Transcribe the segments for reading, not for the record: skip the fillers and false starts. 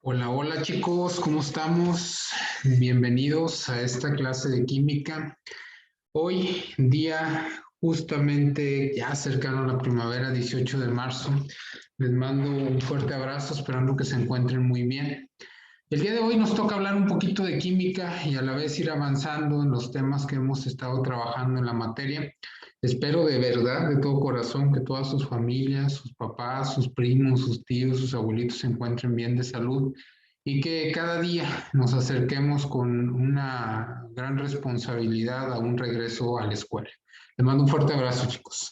Hola, hola chicos, ¿cómo estamos? Bienvenidos a esta clase de química. Hoy, día justamente ya cercano a la primavera, 18 de marzo, les mando un fuerte abrazo, esperando que se encuentren muy bien. El día de hoy nos toca hablar un poquito de química y a la vez ir avanzando en los temas que hemos estado trabajando en la materia. Espero de verdad, de todo corazón, que todas sus familias, sus papás, sus primos, sus tíos, sus abuelitos se encuentren bien de salud y que cada día nos acerquemos con una gran responsabilidad a un regreso a la escuela. Les mando un fuerte abrazo, chicos.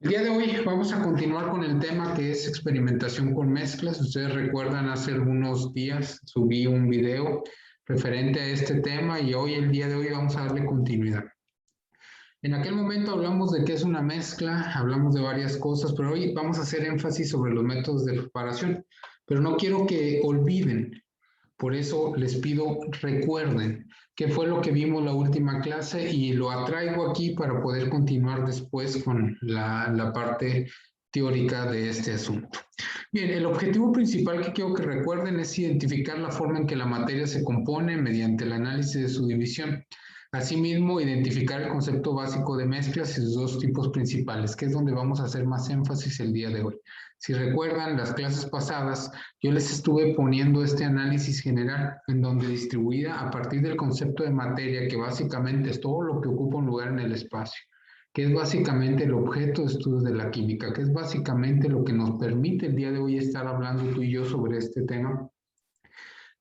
El día de hoy vamos a continuar con el tema que es experimentación con mezclas. Ustedes recuerdan, hace algunos días subí un video referente a este tema y hoy, el día de hoy, vamos a darle continuidad. En aquel momento hablamos de qué es una mezcla, hablamos de varias cosas, pero hoy vamos a hacer énfasis sobre los métodos de preparación. Pero no quiero que olviden, por eso les pido recuerden qué fue lo que vimos la última clase y lo atraigo aquí para poder continuar después con la parte teórica de este asunto. Bien, el objetivo principal que quiero que recuerden es identificar la forma en que la materia se compone mediante el análisis de su división. Asimismo, identificar el concepto básico de mezclas y sus dos tipos principales, que es donde vamos a hacer más énfasis el día de hoy. Si recuerdan las clases pasadas, yo les estuve poniendo este análisis general en donde distribuida a partir del concepto de materia, que básicamente es todo lo que ocupa un lugar en el espacio, que es básicamente el objeto de estudio de la química, que es básicamente lo que nos permite el día de hoy estar hablando tú y yo sobre este tema.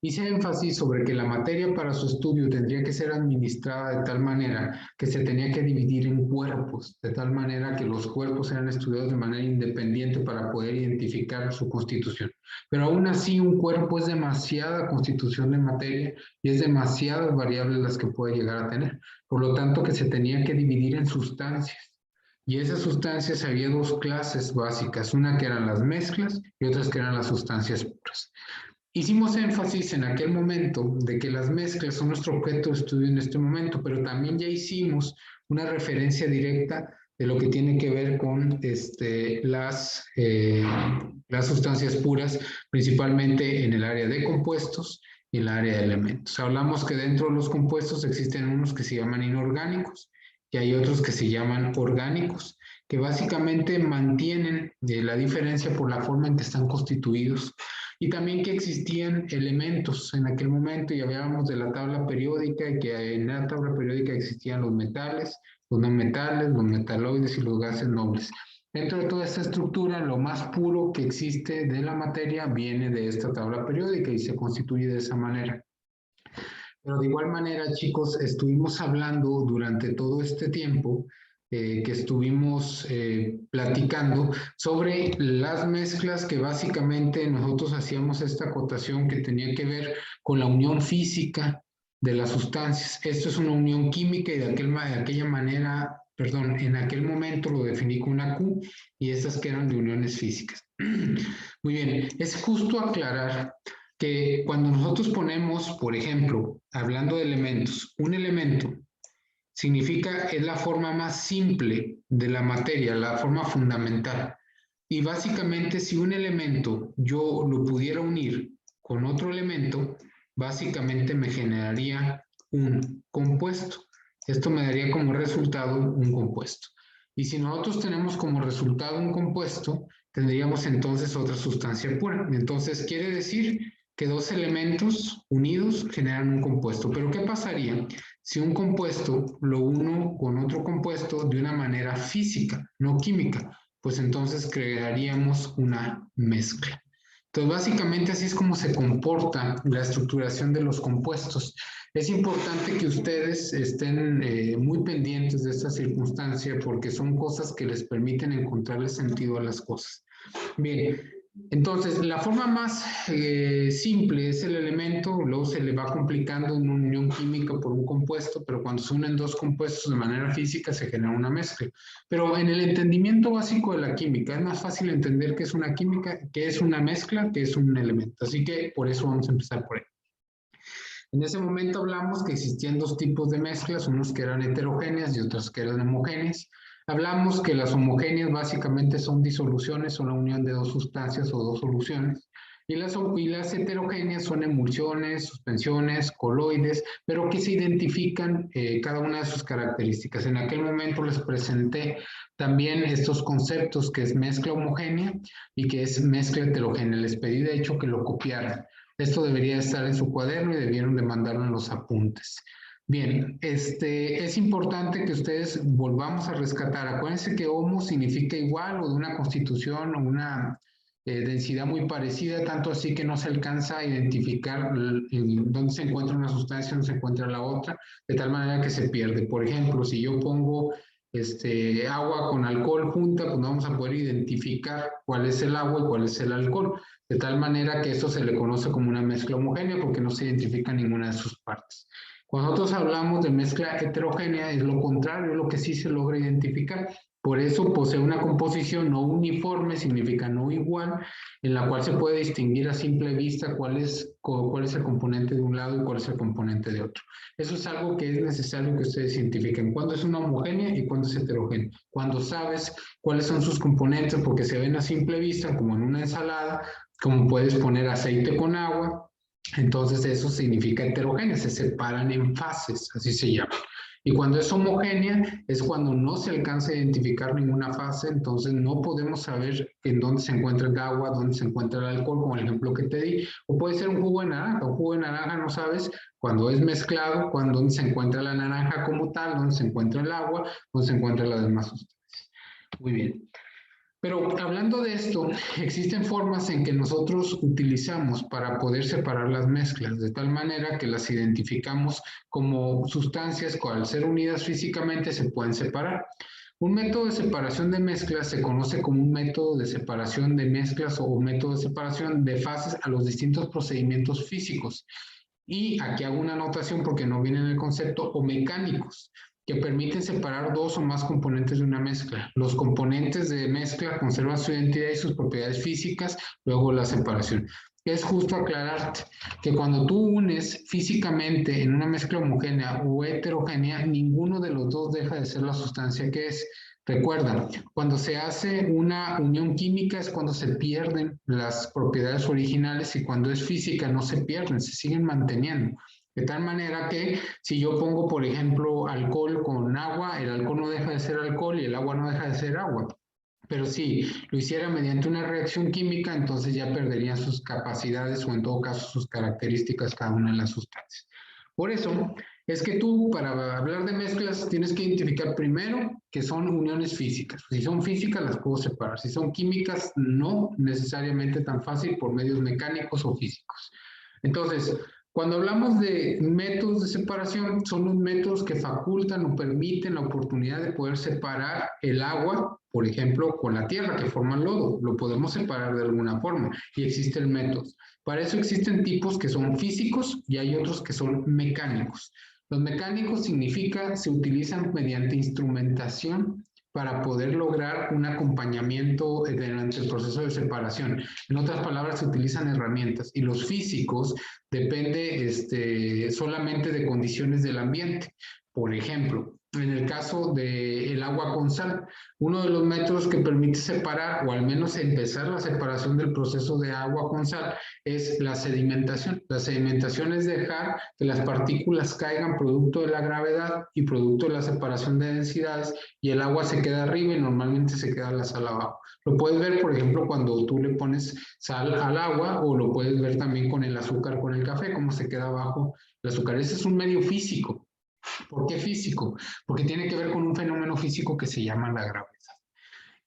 Hice énfasis sobre que la materia para su estudio tendría que ser administrada de tal manera que se tenía que dividir en cuerpos, de tal manera que los cuerpos eran estudiados de manera independiente para poder identificar su constitución. Pero aún así, un cuerpo es demasiada constitución de materia y es demasiadas variables las que puede llegar a tener. Por lo tanto, que se tenía que dividir en sustancias. Y esas sustancias había dos clases básicas, una que eran las mezclas y otras que eran las sustancias puras. Hicimos énfasis en aquel momento de que las mezclas son nuestro objeto de estudio en este momento, pero también ya hicimos una referencia directa de lo que tiene que ver con las sustancias puras, principalmente en el área de compuestos y en el área de elementos. Hablamos que dentro de los compuestos existen unos que se llaman inorgánicos y hay otros que se llaman orgánicos, que básicamente mantienen la diferencia por la forma en que están constituidos y también que existían elementos en aquel momento y hablábamos de la tabla periódica y que en la tabla periódica existían los metales, los no metales, los metaloides y los gases nobles. Dentro de toda esta estructura, lo más puro que existe de la materia viene de esta tabla periódica y se constituye de esa manera. Pero de igual manera, chicos, estuvimos hablando durante todo este tiempo que estuvimos platicando sobre las mezclas que básicamente nosotros hacíamos esta acotación que tenía que ver con la unión física de las sustancias. Esto es una unión química y de aquella manera, perdón, en aquel momento lo definí con una Q y estas que eran de uniones físicas. Muy bien, es justo aclarar que cuando nosotros ponemos, por ejemplo, hablando de elementos, un elemento significa es la forma más simple de la materia, la forma fundamental. Y básicamente si un elemento yo lo pudiera unir con otro elemento, básicamente me generaría un compuesto. Esto me daría como resultado un compuesto. Y si nosotros tenemos como resultado un compuesto, tendríamos entonces otra sustancia pura. Entonces quiere decir que dos elementos unidos generan un compuesto. Pero ¿qué pasaría si un compuesto lo uno con otro compuesto de una manera física, no química? Pues entonces crearíamos una mezcla. Entonces, básicamente así es como se comporta la estructuración de los compuestos. Es importante que ustedes estén muy pendientes de esta circunstancia porque son cosas que les permiten encontrarle sentido a las cosas. Bien, entonces la forma más simple es el elemento, luego se le va complicando en una unión química por un compuesto, pero cuando se unen dos compuestos de manera física se genera una mezcla. Pero en el entendimiento básico de la química es más fácil entender qué es una química, qué es una mezcla, qué es un elemento. Así que por eso vamos a empezar por ahí. En ese momento hablamos que existían dos tipos de mezclas, unos que eran heterogéneas y otras que eran homogéneas. Hablamos que las homogéneas básicamente son disoluciones, son la unión de dos sustancias o dos soluciones. Y las heterogéneas son emulsiones, suspensiones, coloides, pero que se identifican cada una de sus características. En aquel momento les presenté también estos conceptos que es mezcla homogénea y que es mezcla heterogénea. Les pedí de hecho que lo copiaran. Esto debería estar en su cuaderno y debieron de mandarlo en los apuntes. Bien, es importante que ustedes volvamos a rescatar. Acuérdense que homo significa igual o de una constitución o una densidad muy parecida, tanto así que no se alcanza a identificar dónde se encuentra una sustancia, dónde se encuentra la otra, de tal manera que se pierde. Por ejemplo, si yo pongo agua con alcohol junta, pues no vamos a poder identificar cuál es el agua y cuál es el alcohol, de tal manera que esto se le conoce como una mezcla homogénea porque no se identifica ninguna de sus partes. Cuando nosotros hablamos de mezcla heterogénea, es lo contrario, es lo que sí se logra identificar. Por eso posee una composición no uniforme, significa no igual, en la cual se puede distinguir a simple vista cuál es el componente de un lado y cuál es el componente de otro. Eso es algo que es necesario que ustedes identifiquen. Cuándo es una homogénea y cuándo es heterogénea. Cuando sabes cuáles son sus componentes, porque se ven a simple vista, como en una ensalada, como puedes poner aceite con agua, entonces eso significa heterogénea, se separan en fases, así se llama. Y cuando es homogénea es cuando no se alcanza a identificar ninguna fase, entonces no podemos saber en dónde se encuentra el agua, dónde se encuentra el alcohol, como el ejemplo que te di. O puede ser un jugo de naranja, un jugo de naranja no sabes cuando es mezclado, dónde se encuentra la naranja como tal, dónde se encuentra el agua, dónde se encuentran las demás sustancias. Muy bien. Pero hablando de esto, existen formas en que nosotros utilizamos para poder separar las mezclas, de tal manera que las identificamos como sustancias que al ser unidas físicamente se pueden separar. Un método de separación de mezclas se conoce como un método de separación de mezclas o método de separación de fases a los distintos procedimientos físicos. Y aquí hago una anotación porque no viene en el concepto, o mecánicos, que permiten separar dos o más componentes de una mezcla. Los componentes de mezcla conservan su identidad y sus propiedades físicas, luego la separación. Es justo aclarar que cuando tú unes físicamente en una mezcla homogénea o heterogénea, ninguno de los dos deja de ser la sustancia que es. Recuerda, cuando se hace una unión química es cuando se pierden las propiedades originales y cuando es física no se pierden, se siguen manteniendo. De tal manera que si yo pongo, por ejemplo, alcohol con agua, el alcohol no deja de ser alcohol y el agua no deja de ser agua. Pero si lo hiciera mediante una reacción química, entonces ya perderían sus capacidades o en todo caso sus características cada una de las sustancias. Por eso es que tú, para hablar de mezclas, tienes que identificar primero que son uniones físicas. Si son físicas, las puedo separar. Si son químicas, no necesariamente tan fácil por medios mecánicos o físicos. Entonces, cuando hablamos de métodos de separación, son los métodos que facultan o permiten la oportunidad de poder separar el agua, por ejemplo, con la tierra que forma el lodo. Lo podemos separar de alguna forma y existen métodos. Para eso existen tipos que son físicos y hay otros que son mecánicos. Los mecánicos significa se utilizan mediante instrumentación para poder lograr un acompañamiento durante el proceso de separación. En otras palabras, se utilizan herramientas y los físicos depende solamente de condiciones del ambiente. Por ejemplo, en el caso del agua con sal, uno de los métodos que permite separar o al menos empezar la separación del proceso de agua con sal es la sedimentación. La sedimentación es dejar que las partículas caigan producto de la gravedad y producto de la separación de densidades y el agua se queda arriba y normalmente se queda la sal abajo. Lo puedes ver, por ejemplo, cuando tú le pones sal al agua o lo puedes ver también con el azúcar, con el café, cómo se queda abajo el azúcar. Ese es un medio físico. ¿Por qué físico? Porque tiene que ver con un fenómeno físico que se llama la gravedad.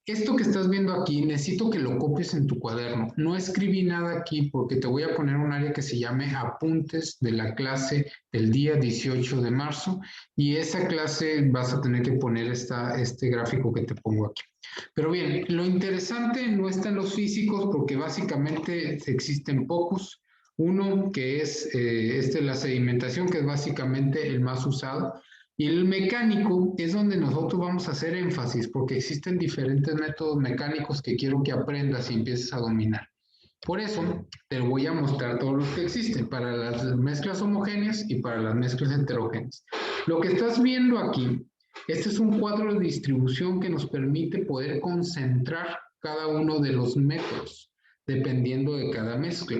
Esto que estás viendo aquí, necesito que lo copies en tu cuaderno. No escribí nada aquí porque te voy a poner un área que se llame apuntes de la clase del día 18 de marzo y esa clase vas a tener que poner este gráfico que te pongo aquí. Pero bien, lo interesante no está en los físicos porque básicamente existen pocos. Uno que es la sedimentación, que es básicamente el más usado. Y el mecánico es donde nosotros vamos a hacer énfasis porque existen diferentes métodos mecánicos que quiero que aprendas y empieces a dominar. Por eso te voy a mostrar todos los que existen para las mezclas homogéneas y para las mezclas heterogéneas. Lo que estás viendo aquí, este es un cuadro de distribución que nos permite poder concentrar cada uno de los métodos. dependiendo de cada mezcla.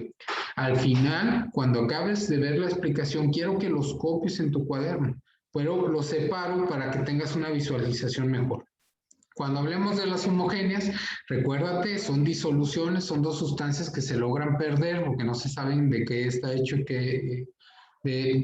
Al final, cuando acabes de ver la explicación, quiero que los copies en tu cuaderno, pero los separo para que tengas una visualización mejor. Cuando hablemos de las homogéneas, recuérdate, son disoluciones, son dos sustancias que se logran perder porque no se saben de qué está hecho y qué,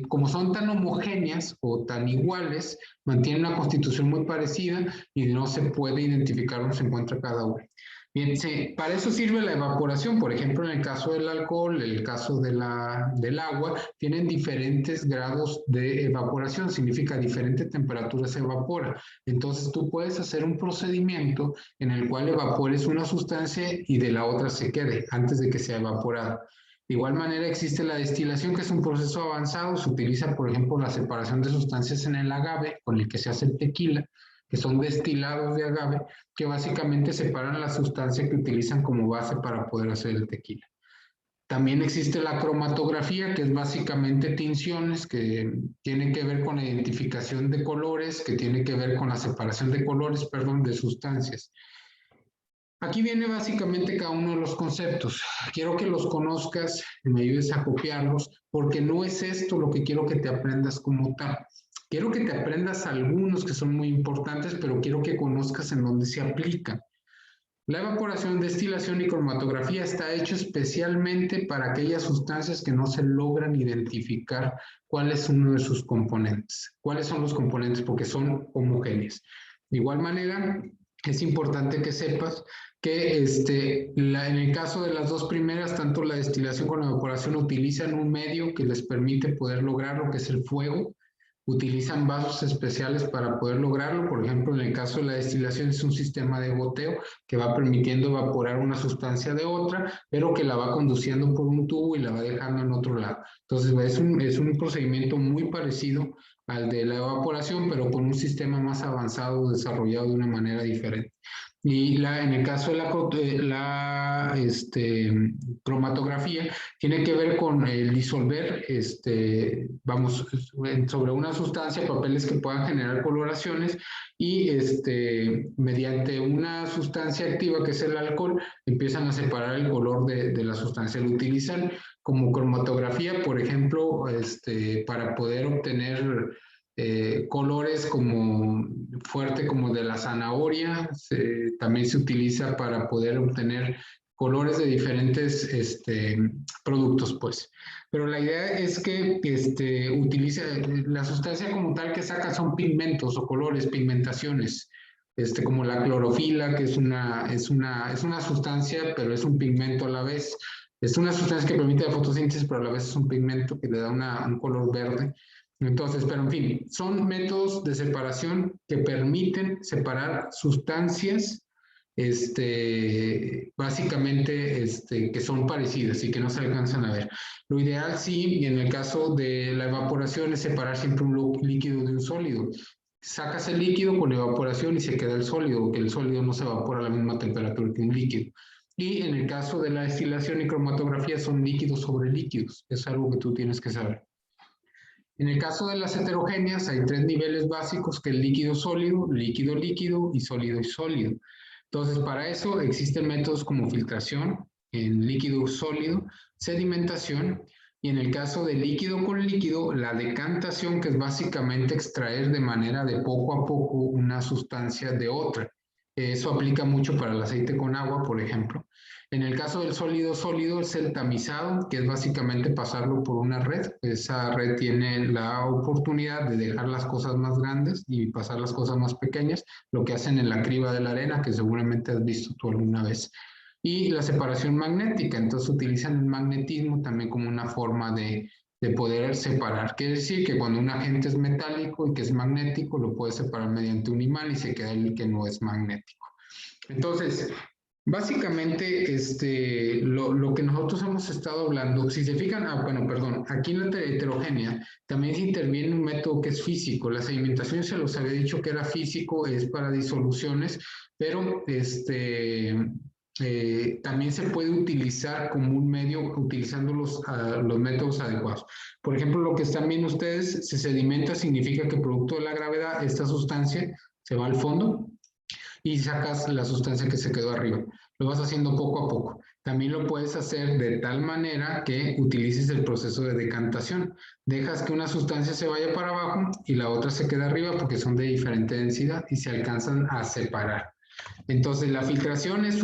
como son tan homogéneas o tan iguales, mantienen una constitución muy parecida y no se puede identificar dónde se encuentra cada una. Bien, para eso sirve la evaporación. Por ejemplo, en el caso del alcohol, el caso del agua, tienen diferentes grados de evaporación, significa diferente temperatura se evapora. Entonces tú puedes hacer un procedimiento en el cual evapores una sustancia y de la otra se quede antes de que sea evaporada. De igual manera existe la destilación, que es un proceso avanzado. Se utiliza, por ejemplo, la separación de sustancias en el agave, con el que se hace el tequila, que son destilados de agave, que básicamente separan la sustancia que utilizan como base para poder hacer el tequila. También existe la cromatografía, que es básicamente tinciones, que tienen que ver con la identificación de colores, que tiene que ver con la separación de colores, perdón, de sustancias. Aquí viene básicamente cada uno de los conceptos. Quiero que los conozcas y me ayudes a copiarlos, porque no es esto lo que quiero que te aprendas como tal. Quiero que te aprendas algunos que son muy importantes, pero quiero que conozcas en dónde se aplican. La evaporación, destilación y cromatografía está hecho especialmente para aquellas sustancias que no se logran identificar cuál es uno de sus componentes. ¿Cuáles son los componentes? Porque son homogéneos. De igual manera, es importante que sepas que en el caso de las dos primeras, tanto la destilación como la evaporación utilizan un medio que les permite poder lograr lo que es el fuego. Utilizan vasos especiales para poder lograrlo. Por ejemplo, en el caso de la destilación es un sistema de goteo que va permitiendo evaporar una sustancia de otra, pero que la va conduciendo por un tubo y la va dejando en otro lado. Entonces es un procedimiento muy parecido al de la evaporación, pero con un sistema más avanzado, desarrollado de una manera diferente. Y en el caso de la cromatografía, tiene que ver con el disolver, sobre una sustancia, papeles que puedan generar coloraciones y mediante una sustancia activa que es el alcohol, empiezan a separar el color de la sustancia. Lo utilizan como cromatografía, por ejemplo, para poder obtener colores como fuerte como de la zanahoria. También se utiliza para poder obtener colores de diferentes productos, pues. Pero la idea es que utiliza la sustancia como tal que saca son pigmentos o colores, pigmentaciones. Como la clorofila, que es una sustancia, pero es un pigmento a la vez. Es una sustancia que permite la fotosíntesis, pero a la vez es un pigmento que le da un color verde. Entonces, pero en fin, son métodos de separación que permiten separar sustancias, básicamente, que son parecidas y que no se alcanzan a ver. Lo ideal, sí, y en el caso de la evaporación, es separar siempre un líquido de un sólido. Sacas el líquido con evaporación y se queda el sólido, que el sólido no se evapora a la misma temperatura que un líquido. Y en el caso de la destilación y cromatografía, son líquidos sobre líquidos. Es algo que tú tienes que saber. En el caso de las heterogéneas hay tres niveles básicos, que es líquido sólido, líquido líquido y sólido y sólido. Entonces, para eso existen métodos como filtración en líquido sólido, sedimentación, y en el caso de líquido con líquido, la decantación, que es básicamente extraer de manera de poco a poco una sustancia de otra. Eso aplica mucho para el aceite con agua, por ejemplo. En el caso del sólido sólido es el tamizado, que es básicamente pasarlo por una red. Esa red tiene la oportunidad de dejar las cosas más grandes y pasar las cosas más pequeñas, lo que hacen en la criba de la arena, que seguramente has visto tú alguna vez. Y la separación magnética, entonces utilizan el magnetismo también como una forma de poder separar. Quiere decir que cuando un agente es metálico y que es magnético, lo puedes separar mediante un imán y se queda el que no es magnético. Entonces, básicamente, lo que nosotros hemos estado hablando, si se fijan, aquí en la heterogénea también se interviene un método que es físico. La sedimentación, se los había dicho que era físico, es para disoluciones, pero también se puede utilizar como un medio utilizando los métodos adecuados. Por ejemplo, lo que están viendo ustedes, se sedimenta, significa que producto de la gravedad, esta sustancia se va al fondo y sacas la sustancia que se quedó arriba. Lo vas haciendo poco a poco. También lo puedes hacer de tal manera que utilices el proceso de decantación. Dejas que una sustancia se vaya para abajo y la otra se queda arriba porque son de diferente densidad y se alcanzan a separar. Entonces, la filtración es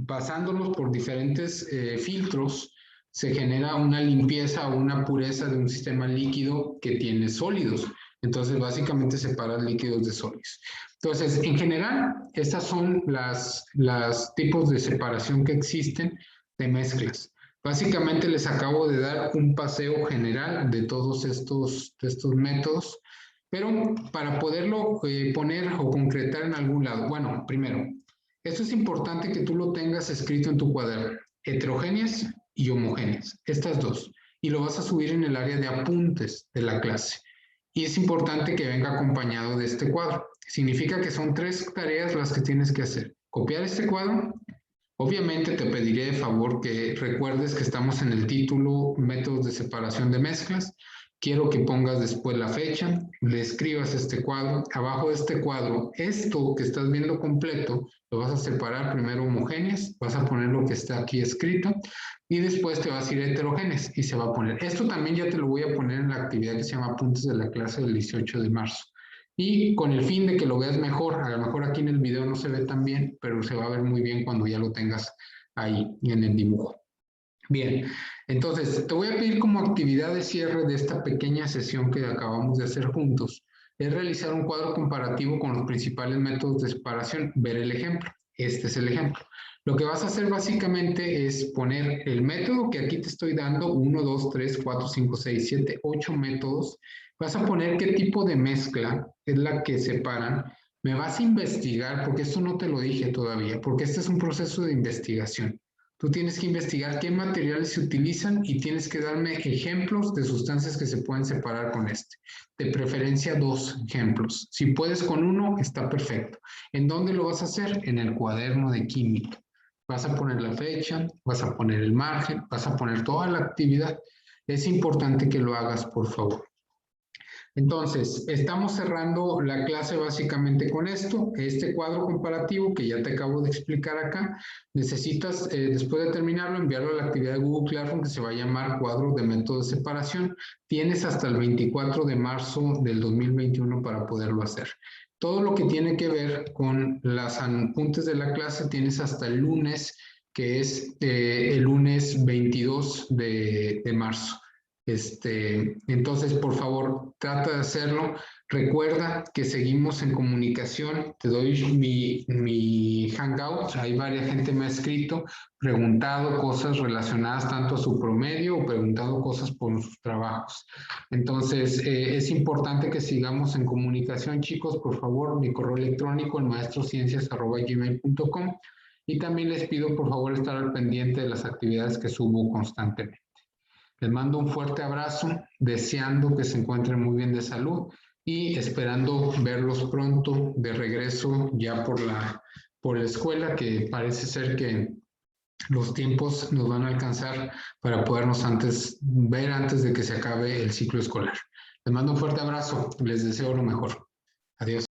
pasándolos por diferentes filtros, se genera una limpieza o una pureza de un sistema líquido que tiene sólidos. Entonces, básicamente separas líquidos de sólidos. Entonces, en general, estas son las tipos de separación que existen de mezclas. Básicamente les acabo de dar un paseo general de todos estos métodos, pero para poderlo poner o concretar en algún lado, bueno, primero, esto es importante que tú lo tengas escrito en tu cuaderno, heterogéneas y homogéneas, estas dos, y lo vas a subir en el área de apuntes de la clase. Y es importante que venga acompañado de este cuadro. Significa que son 3 tareas las que tienes que hacer. Copiar este cuadro. Obviamente te pediré de favor que recuerdes que estamos en el título Métodos de separación de mezclas. Quiero que pongas después la fecha, le escribas este cuadro. Abajo de este cuadro, esto que estás viendo completo, lo vas a separar primero homogéneas, vas a poner lo que está aquí escrito y después te vas a ir a heterogéneas y se va a poner. Esto también ya te lo voy a poner en la actividad que se llama Apuntes de la clase del 18 de marzo. Y con el fin de que lo veas mejor, a lo mejor aquí en el video no se ve tan bien, pero se va a ver muy bien cuando ya lo tengas ahí en el dibujo. Bien, entonces te voy a pedir como actividad de cierre de esta pequeña sesión que acabamos de hacer juntos, es realizar un cuadro comparativo con los principales métodos de separación, ver el ejemplo. Este es el ejemplo. Lo que vas a hacer básicamente es poner el método que aquí te estoy dando, 1, 2, 3, 4, 5, 6, 7, 8 métodos. Vas a poner qué tipo de mezcla es la que separan. Me vas a investigar, porque esto no te lo dije todavía, porque este es un proceso de investigación. Tú tienes que investigar qué materiales se utilizan y tienes que darme ejemplos de sustancias que se pueden separar con este. De preferencia 2 ejemplos. Si puedes con uno, está perfecto. ¿En dónde lo vas a hacer? En el cuaderno de química. Vas a poner la fecha, vas a poner el margen, vas a poner toda la actividad. Es importante que lo hagas, por favor. Entonces, estamos cerrando la clase básicamente con esto, este cuadro comparativo que ya te acabo de explicar acá. Necesitas, después de terminarlo, enviarlo a la actividad de Google Classroom que se va a llamar cuadro de método de separación. Tienes hasta el 24 de marzo del 2021 para poderlo hacer. Todo lo que tiene que ver con los apuntes de la clase tienes hasta el lunes, que es el lunes 22 de marzo. Entonces, por favor, trata de hacerlo. Recuerda que seguimos en comunicación. Te doy mi Hangout. Hay varias gente me ha escrito, preguntado cosas relacionadas tanto a su promedio o preguntado cosas por sus trabajos. Entonces, es importante que sigamos en comunicación, chicos. Por favor, mi correo electrónico, elmaestrociencias@gmail.com. Y también les pido, por favor, estar al pendiente de las actividades que subo constantemente. Les mando un fuerte abrazo, deseando que se encuentren muy bien de salud y esperando verlos pronto de regreso ya por la escuela, que parece ser que los tiempos nos van a alcanzar para podernos ver antes de que se acabe el ciclo escolar. Les mando un fuerte abrazo, les deseo lo mejor. Adiós.